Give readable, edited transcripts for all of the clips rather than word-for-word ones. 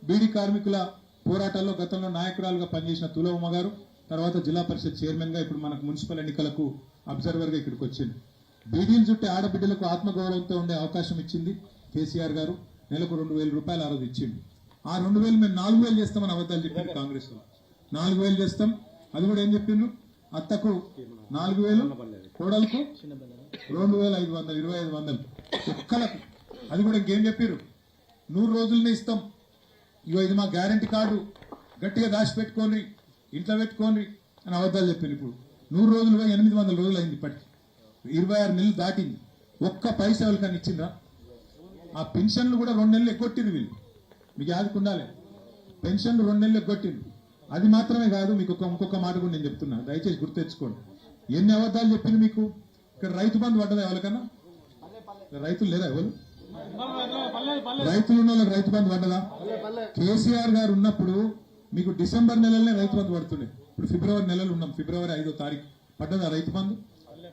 బీడీ కార్మికుల పోరాటాల్లో గతంలో నాయకురాలుగా పనిచేసిన తులవమ్మ గారు, తర్వాత జిల్లా పరిషత్ చైర్మన్గా, ఇప్పుడు మనకు మున్సిపల్ ఎన్నికలకు అబ్జర్వర్గా ఇక్కడికి వచ్చింది. బీడీలు చుట్టే ఆడబిడ్డలకు ఆత్మగౌరవంతో ఉండే అవకాశం ఇచ్చింది కేసీఆర్ గారు. నెలకు 2,000 రూపాయలు ఆ రోజు ఇచ్చింది. ఆ 2,000 మేము 4,000 చేస్తామని అబద్ధాలు చెప్పారు కాంగ్రెస్ లో. 4,000 చేస్తాం. అది కూడా ఏం చెప్పిండ్రు, అత్తకు 4,000, కోడలకు 2,500, 2,500 ఒక్కలకు. అది కూడా ఇంకేం చెప్పారు, 100 రోజులనే ఇస్తాం, ఇగో ఇది మా గ్యారంటీ కార్డు, గట్టిగా దాచిపెట్టుకోండి, ఇంట్లో పెట్టుకోండి అని అబద్ధాలు చెప్పింది. ఇప్పుడు 100 రోజులుగా 800 రోజులు అయింది. ఇప్పటికి 26 నెలలు దాటింది. ఒక్క పైసా ఎవరికని ఇచ్చిందా? ఆ పెన్షన్లు కూడా 2 నెలలు ఎగ్గొట్టింది వీళ్ళు. మీకు యాదకు ఉండాలి, పెన్షన్లు 2 నెలలు ఎగ్గొట్టింది. అది మాత్రమే కాదు, మీకు ఇంకొక మాట కూడా నేను చెప్తున్నా, దయచేసి గుర్తు తెచ్చుకోండి. ఎన్ని అబద్ధాలు చెప్పింది మీకు. ఇక్కడ రైతు బంధు పడ్డదా ఎవరికన్నా? రైతులు లేదా ఎవరు? రైతులు ఉన్న వాళ్ళకి రైతు బంధు పడ్డదా? కేసీఆర్ గారు ఉన్నప్పుడు మీకు డిసెంబర్ నెలలోనే రైతు బంధు పడుతుండే. ఇప్పుడు ఫిబ్రవరి నెలలు ఉన్నాం, ఫిబ్రవరి 5వ తారీఖు పడ్డదా రైతు బంధు?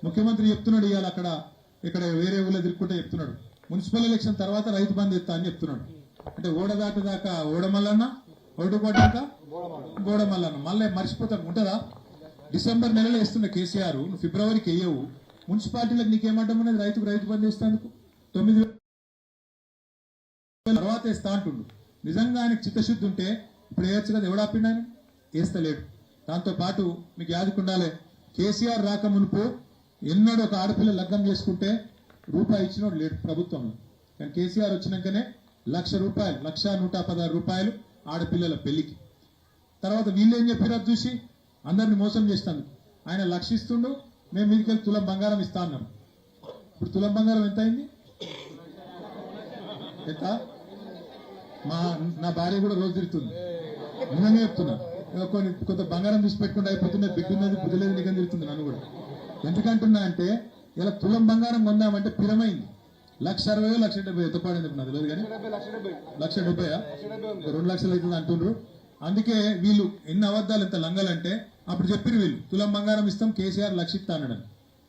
ముఖ్యమంత్రి చెప్తున్నాడు ఇవాళ, అక్కడ ఇక్కడ వేరే ఊళ్ళో తిరుక్కుంటే చెప్తున్నాడు, మున్సిపల్ ఎలక్షన్ తర్వాత రైతు బంధు ఇస్తా అని చెప్తున్నాడు. అంటే ఓడదాకా ఓడమల్లన్న, ఓడుకోటాక గోడమల్లన్న, మళ్ళీ మర్చిపోతాను ఉంటుందా? డిసెంబర్ నెలలో వేస్తున్న కేసీఆర్, నువ్వు ఫిబ్రవరికి వేయవు. మున్సిపాలిటీలకు నీకేమంటాం ఉన్నది, రైతుకు రైతు బంధు ఇస్తాందుకు 9,000 తర్వాత వేస్తా అంటుండు. నిజంగా ఆయనకు చిత్తశుద్ధి ఉంటే ఇప్పుడు వేయచ్చు కదా, ఎవడాపిండి ఆయన? వేస్తలేడు. దాంతో పాటు మీకు యాదకుండాలి, కేసీఆర్ రాక మునుపు ఎన్నడూ ఒక ఆడపిల్ల లగ్గం చేసుకుంటే రూపాయి ఇచ్చినోడు లేడు ప్రభుత్వంలో. కానీ కేసీఆర్ వచ్చినాకనే 1,00,000 రూపాయలు, 1,116 రూపాయలు ఆడపిల్లల పెళ్లికి. తర్వాత వీళ్ళు ఏం చెప్పారు అది చూసి అందరిని మోసం చేస్తాను. ఆయన 1,00,000 ఇస్తుండు, మేము మీదికెళ్ళి తులం బంగారం ఇస్తా అన్నాం. ఇప్పుడు తులం బంగారం ఎంత అయింది? ఎంత? నా భార్య కూడా రోజు తిరుగుతుంది, నిజంగా చెప్తున్నా. కొంత బంగారం తీసి పెట్టుకుంటే అయిపోతుంది, బిడ్డున్నది బుద్ధలేదు నిజం తిరుగుతుంది నన్ను కూడా. ఎందుకంటున్నా అంటే ఇలా తులం బంగారం కొందామంటే పిరమైంది. 1,60,000, 1,70,000 ఎంత పడింది నాకు తెలియదు కానీ 1,70,000, 2 లక్షలు అవుతుంది అంటుండ్రు. అందుకే వీళ్ళు ఎన్ని అబద్ధాలు ఎంత లంగలంటే, అప్పుడు చెప్పిన వీళ్ళు తులం బంగారం ఇస్తాం, కేసీఆర్ 1,00,000 ఇస్తా అన్నాడు.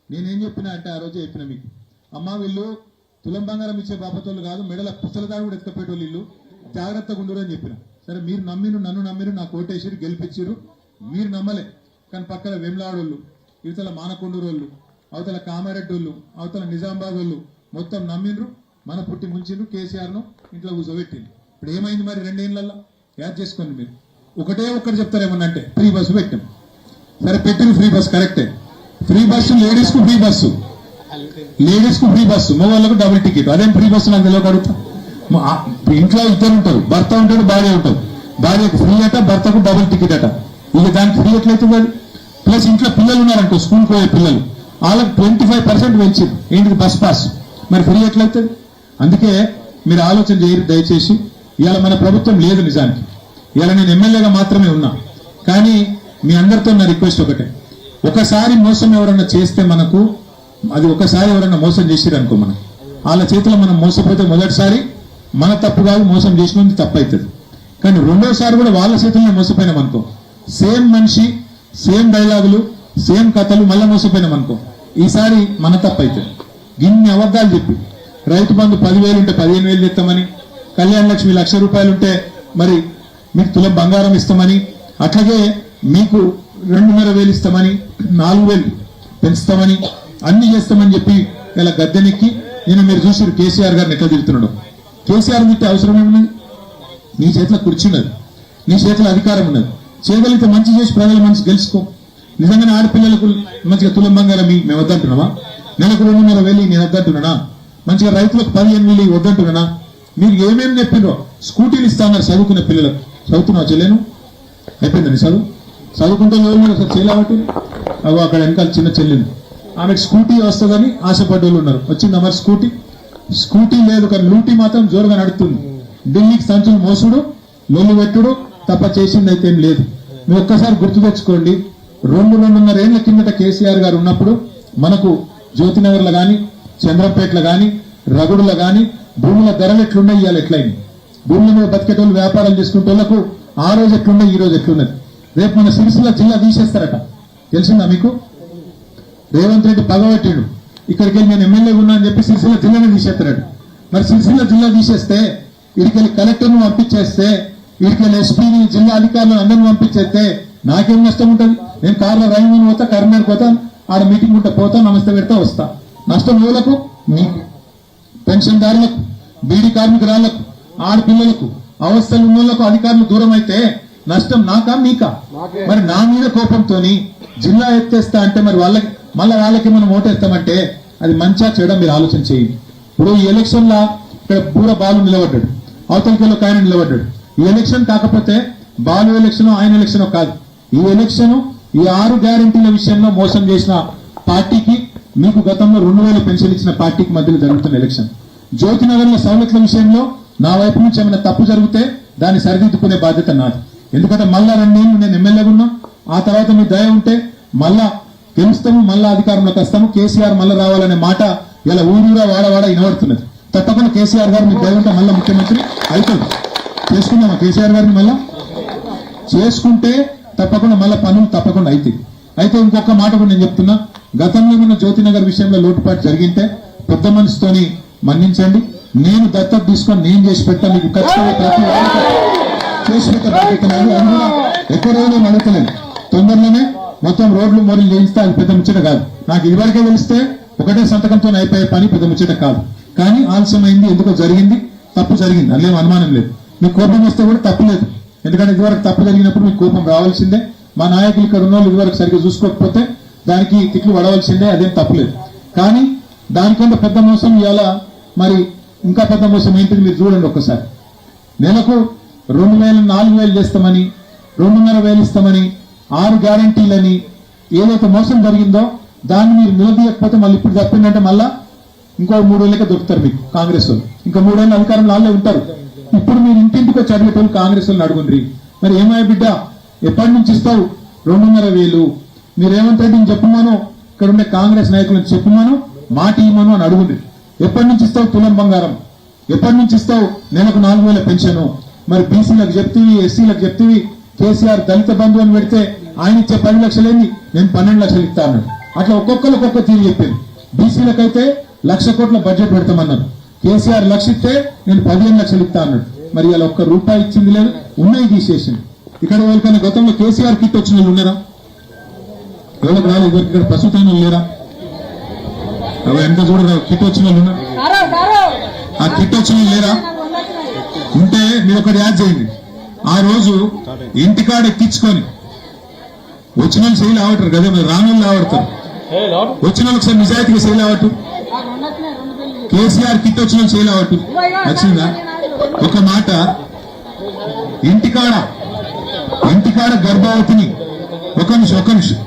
నేనేం చెప్పినా అంటే ఆ రోజే చెప్పిన మీకు, అమ్మ వీళ్ళు తులం బంగారం ఇచ్చే బాపతోళ్ళు కాదు, మెడల పుస్తలదారు కూడా ఎత్తుకపోయేటోళ్ళు, వీళ్ళు జాగ్రత్తగా ఉండరు అని చెప్పిన. సరే మీరు నమ్మిరు, నన్ను నమ్మిరు, నాకు ఓటేసిరు, గెలిపించారు. మీరు నమ్మలే కానీ పక్కన వెమ్లాడోళ్ళు, ఇవతల మానకొండూరు వాళ్ళు, అవతల కామారెడ్డి వాళ్ళు, అవతల నిజామాబాద్ వాళ్ళు మొత్తం నమ్మిండ్రు, మన పుట్టి ముంచిండ్రు, కేసీఆర్ను ఇంట్లో కూర్చోబెట్టిండ్రు. ఇప్పుడు ఏమైంది మరి 2 ఏళ్లలో? యాడ్ చేసుకోండి మీరు. ఒక్కటి చెప్తారేమన్నా అంటే ఫ్రీ బస్సు పెట్టాం. సరే పెట్టిన ఫ్రీ బస్సు కరెక్టే. ఫ్రీ బస్సు లేడీస్ కు ఫ్రీ బస్సు, లేడీస్ కు ఫ్రీ బస్సు, మగవాళ్ళకు డబుల్ టికెట్. అదేం ఫ్రీ బస్సు నాకు తెలియక అడుగుతా. ఇంట్లో 2 ఉంటారు, భర్త ఉంటాడు, భార్య ఉంటాడు. భార్యకు ఫ్రీ అట, భర్తకు డబుల్ టికెట్ అట. ఇక దానికి ఫ్రీ ఎట్లయితుంది అది? ప్లస్ ఇంట్లో పిల్లలు ఉన్నారనుకో, స్కూల్కి పోయే పిల్లలు, వాళ్ళకి 25% పెంచింది ఏంటిది బస్ పాస్. మరి ఫ్రీ ఎట్లయితుంది? అందుకే మీరు ఆలోచన చేయరు దయచేసి. ఇవాళ మన ప్రభుత్వం లేదు నిజానికి. ఇవాళ నేను ఎమ్మెల్యేగా మాత్రమే ఉన్నా. కానీ మీ అందరితో నా రిక్వెస్ట్ ఒకటే, ఒకసారి మోసం ఎవరన్నా చేస్తే మనకు, అది ఒకసారి ఎవరన్నా మోసం చేసిరు అనుకో, మనకు వాళ్ళ చేతిలో మనం మోసపోతే మొదటిసారి మన తప్పు కాదు, మోసం చేసినందుకు తప్పు అవుతుంది. కానీ రెండోసారి కూడా వాళ్ళ చేతుల్లో మోసపోయినాం అనుకో, సేమ్ మనిషి, సేమ్ డైలాగులు, సేమ్ కథలు, మళ్ళీ మోసపోయినాం అనుకో, ఈసారి మన తప్పు అవుతుంది. ఇన్ని అబద్ధాలు చెప్పి రైతు బంధు 10,000 ఉంటే 15,000 ఇస్తామని, కళ్యాణ లక్ష్మి 1,00,000 రూపాయలు ఉంటే మరి మీకు తులం బంగారం ఇస్తామని, అట్లాగే మీకు 2,500 ఇస్తామని, 4,000 పెంచుతామని, అన్ని చేస్తామని చెప్పి ఇలా గద్దెనెక్కి నేను మీరు చూసి కేసీఆర్ గారిని ఎట్లా తిరుగుతున్నాడు. కేసీఆర్ తిట్టే అవసరం ఏమున్నది? నీ చేతిలో కుర్చీ ఉన్నది, నీ చేతిలో అధికారం ఉన్నది. చేయగలిగితే మంచి చేసి ప్రజల మనసు గెలుచుకో. నిజంగానే ఆడపిల్లలకు మంచిగా తులం బంగారం మేము వద్దంటున్నావా? నెలకు 2,500 నేను వద్దంటున్నానా? మంచిగా రైతులకు 15,000 వద్దంటున్నానా? మీరు ఏమేమి చెప్పిండ్రో, స్కూటీలు ఇస్తాన్నారు చదువుకునే పిల్లలకు. చదువుతున్నావు చెల్లెను? అయిపోయిందని చదువుకుంటే చేయలేబట్టి అవి అక్కడ వెనకాల చిన్న చెల్లెను, ఆమెకు స్కూటీ వస్తుందని ఆశపడ్డోళ్ళు ఉన్నారు. వచ్చిందా మరి స్కూటీ? స్కూటీ లేదు కానీ లూటీ మాత్రం జోరుగా నడుస్తుంది. ఢిల్లీకి సంచులు మోసుడు, లొల్లు పెట్టుడు తప్ప చేసింది అయితే ఏం లేదు. మీరు ఒక్కసారి గుర్తు తెచ్చుకోండి, 2-2.5 ఏళ్ల కిందట కేసీఆర్ గారు ఉన్నప్పుడు మనకు జ్యోతినగర్లో కానీ, చంద్రంపేటలో కానీ, రగుడులో కానీ భూముల ధరలు ఎట్లున్నాయి, ఇవాళ ఎట్లయింది? భూముల మీద బతికేటోళ్ళు, వ్యాపారాలు చేసుకునే వాళ్ళకు ఆ రోజు ఎట్లున్నాయి, ఈ రోజు ఎట్లున్నది? రేపు మన సిరిసిల్ల జిల్లా తీసేస్తారట, తెలిసిందా మీకు? రేవంత్ రెడ్డి పగబట్టాడు, ఇక్కడికి వెళ్ళి నేను ఎమ్మెల్యే ఉన్నా అని చెప్పి సిరిసిల్ల జిల్లానే తీసేస్తాడు. మరి సిరిసిల్ల జిల్లా తీసేస్తే, ఇక్కడికి కలెక్టర్ను పంపించేస్తే వీడికి ఎస్పీని జిల్లా అధికారులను అందరిని పంపించేస్తే నాకేం నష్టం ఉంటుంది? నేను కార్లో రైలు పోతా, కరీంనగర్ పోతా, ఆడ మీటింగ్ ఉంటే పోతా, నమస్తే పెడతా వస్తా. నష్టం ఎవలకు? మీకు, పెన్షన్దారులకు, బీడీ కార్మికురాళ్లకు, ఆడపిల్లలకు, అవస్థలు ఉన్న వాళ్ళకు అధికారులు దూరం అయితే నష్టం నాకా మీకా? మరి నా మీద కోపంతో జిల్లా ఎత్తేస్తా అంటే మరి వాళ్ళకి మనం ఓటేస్తామంటే అది మంచిగా చేయడం మీరు ఆలోచన చేయండి. ఇప్పుడు ఈ ఎలక్షన్ లా ఇక్కడ బూర బాలు నిలబడ్డాడు, అవతలికి ఒక ఆయన నిలబడ్డాడు. ఈ ఎలక్షన్ కాకపోతే బాలు ఎలక్షన్ ఆయన ఎలక్షన్ కాదు. ఈ ఎలక్షన్ ఈ 6 గ్యారెంటీల విషయంలో మోసం చేసిన పార్టీకి, మీకు గతంలో 2000 పెన్షన్ ఇచ్చిన పార్టీకి మధ్యలో జరుగుతున్న ఎలక్షన్. జ్యోతినగర్ లో సౌలతుల విషయంలో నా వైపు నుంచి ఏమైనా తప్పు జరిగితే దాన్ని సరిదిద్దుకునే బాధ్యత నాది. ఎందుకంటే మళ్ళా 2 ఏళ్ళు నేను ఎమ్మెల్యేగా ఉన్నా, ఆ తర్వాత మీ దయ ఉంటే మళ్ళా గెలుస్తాము, మళ్ళా అధికారంలోకి వస్తాము, కేసీఆర్ మళ్ళా రావాలనే మాట ఇలా ఊరూరా వాడవాడ వినబడుతున్నది. తప్పకుండా కేసీఆర్ గారు మీకు దయ ఉంటే మళ్ళా ముఖ్యమంత్రి అవుతుంది. చేసుకుందామా కేసీఆర్ గారిని? మళ్ళా చేసుకుంటే తప్పకుండా మళ్ళా పనులు తప్పకుండా అవుతాయి. అయితే ఇంకొక మాట కూడా నేను చెప్తున్నా, గతంలో ఉన్న జ్యోతినగర్ విషయంలో లోటుపాటు జరిగింటే పెద్ద మనసుతోని మన్నించండి. నేను దత్తత తీసుకొని నేను చేసి పెట్టా, మీకు ఖచ్చితంగా ప్రతి ఒక్కరికి చేసి పెట్టే బాధ్యత నాది. అది కూడా ఎక్కువ రోజులు నేను అడుగుతలేను, తొందరలోనే మొత్తం రోడ్లు మోరీలు చేయిస్తే అది పెద్ద ముచ్చట కాదు. నాకు ఇదివరకే తెలిస్తే ఒకటే సంతకంతో అయిపోయే పని పెద్ద ముచ్చట కాదు. కానీ ఆలస్యమైంది, ఎందుకో జరిగింది, తప్పు జరిగింది, అందులో అనుమానం లేదు. మీకు కోపం వస్తే కూడా తప్పు లేదు, ఎందుకంటే ఇదివరకు తప్పు జరిగినప్పుడు మీకు కోపం రావాల్సిందే. మా నాయకులు ఇక్కడ ఉన్న వాళ్ళు ఇదివరకు సరిగ్గా చూసుకోకపోతే దానికి తిట్లు పడవలసిందే, అదేం తప్పులేదు. కానీ దానికంటే పెద్ద మోసం ఇవాళ మరి ఇంకా పెద్ద మోసం ఏంటిది మీరు చూడండి ఒక్కసారి. నెలకు 2000 4000 చేస్తామని, 2500 ఇస్తామని, 6 గ్యారంటీలని ఏదైతే మోసం జరిగిందో దాన్ని మీరు నిలదీయకపోతే మళ్ళీ ఇప్పుడు తప్పిందంటే మళ్ళా ఇంకో 3 ఏళ్ళకే దొరుకుతారు మీకు కాంగ్రెస్ వాళ్ళు. ఇంకా 3 ఏళ్ళ అధికారంలో వాళ్ళే ఉంటారు. ఇప్పుడు మీరు ఇంటింటికి వచ్చి అడిగేటోళ్ళు కాంగ్రెస్ వాళ్ళని అడుగుండ్రి. మరి ఏమయ్య బిడ్డ ఎప్పటి నుంచి ఇస్తావు 2500? మీరు రేవంత్ రెడ్డిని చెప్పమను, ఇక్కడ ఉండే కాంగ్రెస్ నాయకులను చెప్పమను, మాట ఇవ్వమను అని అడుగుండ్రి. ఎప్పటి నుంచి ఇస్తావు తులం బంగారం? ఎప్పటి నుంచి ఇస్తావు నెలకు 4000 పెన్షన్? మరి బీసీలకు చెప్తీవి, ఎస్సీలకు చెప్తీవి, కేసీఆర్ దళిత బంధు అని పెడితే ఆయన ఇచ్చే 10 లక్షలేంది, నేను 12 లక్షలు ఇస్తా అన్నాడు. అట్లా ఒక్కొక్కరు ఒక్కొక్క తీరు చెప్పింది. బీసీలకైతే 1,00,000 కోట్ల బడ్జెట్ పెడతామన్నారు, కేసీఆర్ 1,00,000 ఇస్తే నేను 15 లక్షలు ఇస్తా అన్నాడు. మరి ఇలా ఒక్క రూపాయి ఇచ్చింది లేదు, ఉన్నాయి తీసేసింది. ఇక్కడ ఎవరికైనా గతంలో కేసీఆర్ కిట్ వచ్చిన వాళ్ళు ఉన్నారా? ఎవరికి రాలేదు, ఇక్కడ ప్రస్తుతం లేరా? అవి ఎంత చూడరా కిట్ వచ్చిన వాళ్ళు ఉన్నారు? ఆ కిట్ వచ్చిన లేరా? ఉంటే మీరు ఒకటి యాడ్ చేయండి. ఆ రోజు ఇంటికాడ ఎక్కించుకొని వచ్చిన వాళ్ళు శైలి ఆవటారు కదా, మీరు రాని వాళ్ళు ఆవడతారు. వచ్చిన వాళ్ళకి సార్ నిజాయితీగా శైలి ఆవటు, కేసీఆర్ కిట్ వచ్చిన శైలి ఆవటు వచ్చిందా? ఒక మాట, ఇంటికాడ గర్భవతిని ఒక నిమిషం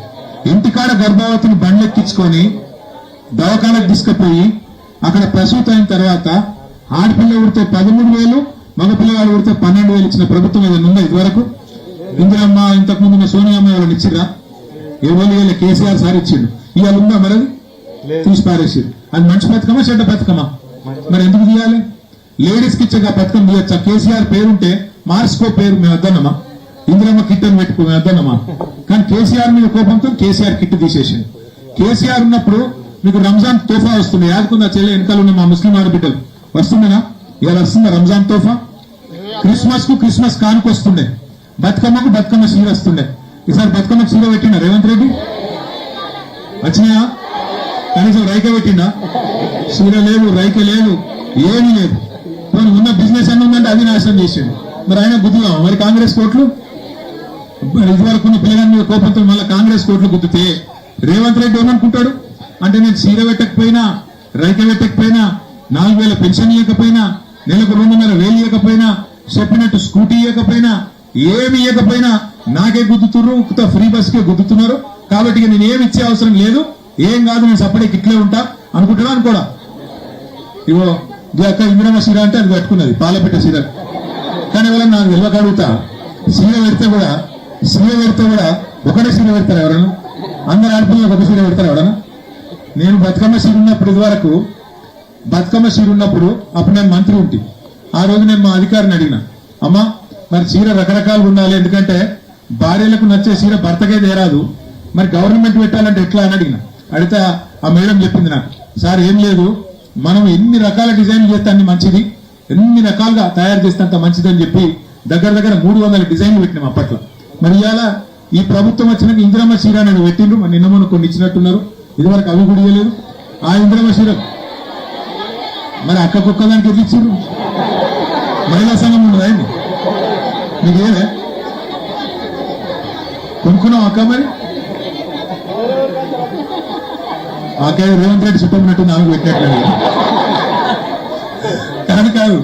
ఇంటికాడ గర్భవతిని బండ్లెక్కించుకొని దవాఖానకు తీసుకుపోయి అక్కడ ప్రసూతి అయిన తర్వాత ఆడపిల్ల ఉడితే 13,000, మగపిల్లగాడు ఉడితే 12,000 ఇచ్చిన ప్రభుత్వం ఏదైనా ఉందా ఇదివరకు? ఇందిరమ్మ, ఇంతకు ముందు సోనియమ్మ ఎవరైనా ఇచ్చిరా? ఎవరు కేసీఆర్ సార్ ఇచ్చిండు. ఇవాళ ఉందా? మరి తీసి పారేసారు. అది మంచి పథకమా చెడ్డ పథకమా? మరి ఎందుకు తీయాలి? లేడీస్ కి ఇచ్చే పథకం తీయచ్చా? కేసీఆర్ పేరుంటే మార్చుకో పేరు, మేము వద్దన్నమా? ఇందిరమ్మ కిట్ అని పెట్టుకో, మేము వద్దన్నమా? కానీ కేసీఆర్ మీద కోపంతో కేసీఆర్ కిట్ తీసేసింది. కేసీఆర్ ఉన్నప్పుడు మీకు రంజాన్ తోఫా వస్తుంది, యాదుకుందా చెల్లె? వెనకాల ఉన్న మా ముస్లిం ఆడబిడ్డలు వస్తుండేనా? ఇవాళ వస్తుందా రంజాన్ తోఫా? క్రిస్మస్ కానుక వస్తుండే, బతుకమ్మ చీర వస్తుండే. ఈసారి బతుకమ్మ చీర పెట్టిండా రేవంత్ రెడ్డి? వచ్చినాయా? కనీసం రైకే పెట్టిండా? చీర లేదు, రైకే లేదు, ఏమీ లేదు. ఉన్న బిజినెస్ అన్న ఉందంటే అది నాశనం చేసిండు. మరి ఆయన గుద్దుదాం మరి కాంగ్రెస్ కోట్లు? ఇదివరకు ఉన్న పిల్లగాని మీద కోపంతో మళ్ళీ కాంగ్రెస్ కోట్లు గుద్దితే రేవంత్ రెడ్డి ఏమనుకుంటాడు అంటే, నేను చీర పెట్టకపోయినా, రైక పెట్టకపోయినా, 4,000 పెన్షన్ ఇవ్వకపోయినా, నెలకు 2,500 ఇవ్వకపోయినా, చెప్పినట్టు స్కూటీ ఇవ్వకపోయినా, ఏమి ఇవ్వకపోయినా నాకే గుద్దుతున్నారు, ఫ్రీ బస్ కే గుద్దుతున్నారు. కాబట్టి నేను ఏమి ఇచ్చే అవసరం లేదు, ఏం కాదు, నేను సపరేట్ ఇట్లే ఉంటా అనుకుంటున్నా అనుకోడా? ఇవో అక్క ఇందిరమ్మ సీర అంటే అది కట్టుకున్నది, పాలపెట్ట సీర. కానీ ఎవరైనా నాకు తెలియక అడుగుతా, సీర పెడితే కూడా ఒకటే సీర పెడతారు ఎవరైనా? అందరు ఆడపిల్లలకు ఒక సీర పెడతారు ఎవరైనా? నేను బతుకమ్మ సీర ఉన్నప్పుడు, ఇదివరకు బతుకమ్మ సీర ఉన్నప్పుడు అప్పుడు నేను మంత్రి ఉంటే, ఆ రోజు నేను మా అధికారిని అడిగిన, అమ్మా మరి చీర రకరకాలుగా ఉండాలి, ఎందుకంటే భార్యలకు నచ్చే చీర భర్తకే తేరాదు, మరి గవర్నమెంట్ పెట్టాలంటే ఎట్లా అని అడిగితే ఆ మేడం చెప్పింది నాకు, సార్ ఏం లేదు, మనం ఎన్ని రకాల డిజైన్లు చేస్తే అన్ని మంచిది, ఎన్ని రకాలుగా తయారు చేస్తే అంత మంచిది అని చెప్పి దగ్గర దగ్గర 300 డిజైన్లు పెట్టినాం అప్పట్లో. మరి ఇవాళ ఈ ప్రభుత్వం వచ్చినాక ఇందిరమ్మ చీర అనేది పెట్టిండ్రు, మరి నిన్న మొన్న కొన్ని ఇచ్చినట్టున్నారు, ఇదివరకు అవి కూడా ఇవ్వలేదు. ఆ ఇందిరమ్మ చీర మరి అక్క కుక్క దానికి ఎట్లా ఇచ్చిండ్రు? మహిళా సంఘం ఉండదు అయింది మీకేమే కొనుక్కున్నాం అక్క? మరి అక్క రేవంత్ రెడ్డి చుట్టూ నాకు పెట్టినట్లేదు కానీ కాదు.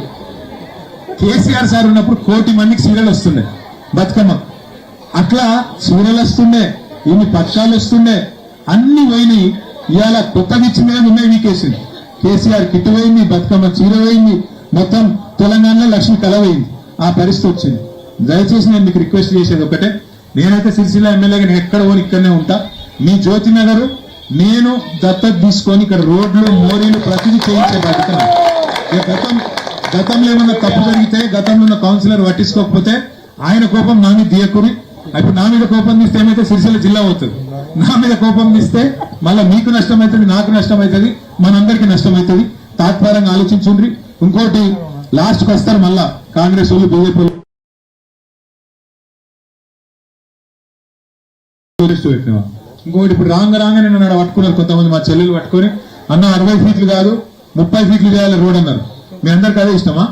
కేసీఆర్ సార్ ఉన్నప్పుడు 1 కోటి మందికి చీరలు వస్తుండే బతుకమ్మ, అట్లా చీరలు వస్తుండే, ఇన్ని పక్షాలు వస్తుండే, అన్ని పోయినాయి. ఇవాళ కొత్తగా ఇచ్చిన ఉన్నాయి వీకేసింది. కేసీఆర్ కిట్ పోయింది, బతుకమ్మ చీర పోయింది, మొత్తం తెలంగాణలో లక్ష్మి కళ పోయింది. ఆ పరిస్థితి వచ్చింది. దయచేసి నేను మీకు రిక్వెస్ట్ చేసేది ఒకటే, నేనైతే సిరిసిల్ల ఎమ్మెల్యేగా నేను ఎక్కడ పోని ఇక్కడనే ఉంటా. మీ జ్యోతి నగర్ నేను దత్తత తీసుకొని ఇక్కడ రోడ్లు మోరీలు ప్రతిదీ చేయించే బాధ్యత. గతంలో ఏమన్నా తప్పు జరిగితే గతంలో ఉన్న కౌన్సిలర్ పట్టించుకోకపోతే ఆయన కోపం నా మీద తీయకుని. ఇప్పుడు నా మీద కోపం తీస్తే ఏమైతే సిరిసిల్ల జిల్లా అవుతుంది, నా మీద కోపం తీస్తే మళ్ళీ మీకు నష్టం అవుతుంది, నాకు నష్టం అవుతుంది, మనందరికీ నష్టం అవుతుంది. తాత్పర్యంగా ఆలోచించుండ్రి. ఇంకోటి లాస్ట్కి వస్తారు మళ్ళా కాంగ్రెస్ వాళ్ళు, బీజేపీ వాళ్ళు. ఇంకోటి ఇప్పుడు రాగానే నన్ను పట్టుకున్నారు కొంతమంది, మా చెల్లెలు పట్టుకొని, అన్న 60 ఫీట్లు కాదు 30 ఫీట్లు చేయాలి రోడ్ అన్నారు. మీ అందరికి అదే ఇష్టమా?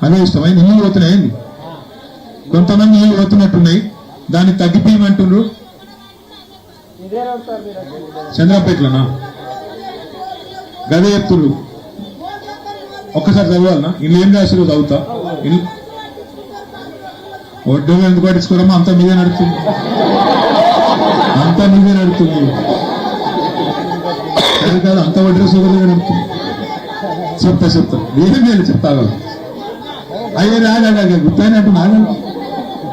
అదే ఇష్టమా? ఇల్లు పోతున్నాయండి, కొంతమంది ఇల్లు పోతున్నట్టున్నాయి, దాన్ని తగ్గిపోయమంటున్నారు. చంద్రపేటలోనా? గదే చెప్తున్నారు. ఒక్కసారి చదవాలనా? ఇల్లు ఏం రాసిరు చదువుతా. ఒడ్డు ఎందుకు పట్టించుకోవడమా? అంతా మీదే నడుస్తుంది, అంతా మీదే నడుతుంది. అది కాదు, అంత వడ్డీ సోదరుగా నడుతుంది. చెప్తా ఏం చేయాలి చెప్తా. అయ్యే రాగా గుర్తాయినట్టు నాగండి.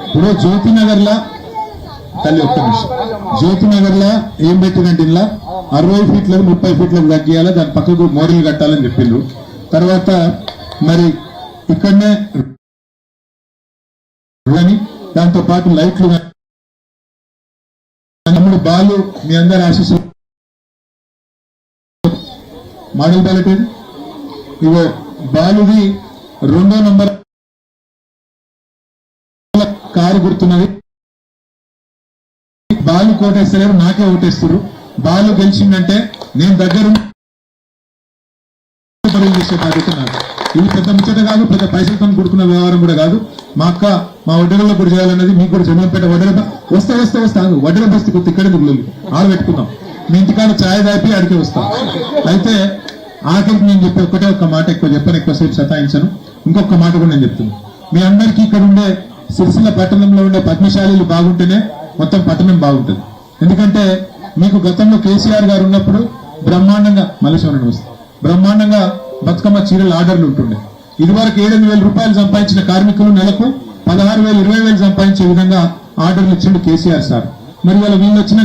ఇప్పుడు జ్యోతి నగర్లా తల్లి ఒక్క నిమిషం, జ్యోతి నగర్లా ఏం పెట్టినంటే ఇలా 60 ఫీట్లకు 30 ఫీట్లకు తగ్గియాలి, దాని పక్కకు మోరీలు కట్టాలని చెప్పిండ్రు. తర్వాత మరి ఇక్కడనే దాంతో పాటు లైట్లు, తమ్ముడు బాలు మీ అందరి ఆశీస్సు మోడల్ బ్యాలెట్ ఏది? ఇగో బాలుది 2వ నంబర్ కారు గుర్తున్నది. బాలు కోటేస్తలేరు, నాకే ఓటేస్తారు. బాలు గెలిచిందంటే నేను దగ్గర చేసే బాధ్యత నాకు. ఇది పెద్ద ముచ్చట కాదు, పెద్ద పైసలతో కూడుకున్న వ్యవహారం కూడా కాదు. మా అక్క మా వడ్డెలలో కూడా చేయాలన్నది. మీకు కూడా జమలంపేట వడ్డెల వస్తే వడ్డెల బస్తీ కొత్త ఇక్కడే గుళ్ళు ఆడ పెట్టుకుందాం. మీ ఇంటికాడ ఛాయ్ దాపి అడిగే వస్తాం. అయితే ఆఖరికి నేను చెప్పే ఒకటే ఒక్క మాట, ఎక్కువ చెప్పను, ఎక్కువసేపు సతాయించను. ఇంకొక మాట కూడా నేను చెప్తున్నాను. మీ అందరికీ ఇక్కడ ఉండే సిరిసిల్ల పట్టణంలో ఉండే పద్మశాలీలు బాగుంటేనే మొత్తం పట్టణం బాగుంటుంది. ఎందుకంటే మీకు గతంలో కేసీఆర్ గారు ఉన్నప్పుడు బ్రహ్మాండంగా మల్లేశ్వరం వస్తుంది, బ్రహ్మాండంగా బతుకమ్మ చీరల ఆర్డర్లు ఉంటుండే. ఇదివరకు 7,000 రూపాయలు సంపాదించిన కార్మికులు నెలకు 16,000 20,000 సంపాదించే విధంగా ఆర్డర్లు ఇచ్చిండు కేసీఆర్ సార్. మరి వీళ్ళు వచ్చిన